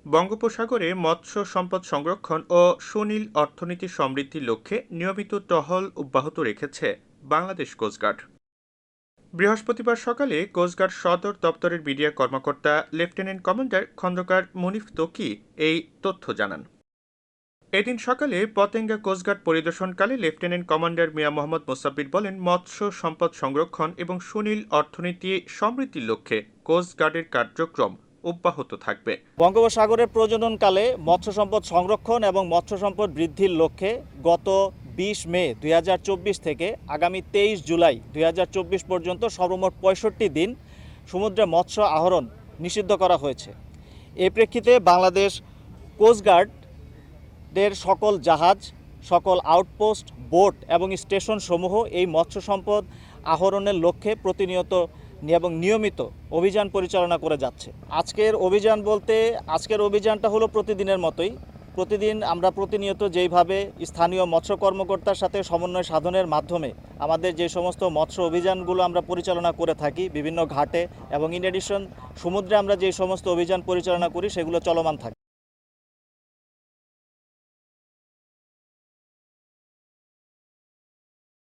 বঙ্গোপসাগরে মৎস্য সম্পদ সংরক্ষণ ও সুনীল অর্থনীতি সমৃদ্ধির লক্ষ্যে নিয়মিত টহল অব্যাহত রেখেছে বাংলাদেশ কোস্টগার্ড। বৃহস্পতিবার সকালে কোস্টগার্ড সদর দপ্তরের মিডিয়া কর্মকর্তা লেফটেন্যান্ট কমান্ডার খন্দকার মুনিফ তকি এই তথ্য জানান। এদিন সকালে Patenga coast guard পরিদর্শনকালে lieutenant commander Mia Mohammad Mosabbir বলেন, মৎস্য সম্পদ সংরক্ষণ এবং সুনীল অর্থনীতি সমৃদ্ধির লক্ষ্যে কোস্টগার্ডের কার্যক্রম অব্যাহত থাকবে। বঙ্গোপসাগরের প্রজননকালে মৎস্য সম্পদ সংরক্ষণ এবং মৎস্য সম্পদ বৃদ্ধির লক্ষ্যে গত 20 মে 2024 থেকে আগামী 23 জুলাই 2024 পর্যন্ত সর্বমোট 65 দিন সমুদ্রে মৎস্য আহরণ নিষিদ্ধ করা হয়েছে। এই প্রেক্ষিতে বাংলাদেশ কোস্টগার্ডের সকল জাহাজ, সকল আউটপোস্ট, বোট এবং স্টেশনসমূহ এই মৎস্য সম্পদ আহরণের লক্ষ্যে প্রতিনিয়ত এবং নিয়মিত অভিযান পরিচালনা করে যাচ্ছে। আজকের অভিযানটা হলো প্রতিদিনের মতোই। প্রতিদিন আমরা প্রতিনিয়ত যেইভাবে স্থানীয় মৎস্য কর্মকর্তার সাথে সমন্বয় সাধনের মাধ্যমে আমাদের যে সমস্ত মৎস্য অভিযানগুলো আমরা পরিচালনা করে থাকি বিভিন্ন ঘাটে এবং ইন এডিশন সমুদ্রে আমরা যে সমস্ত অভিযান পরিচালনা করি সেগুলো চলমান থাকে।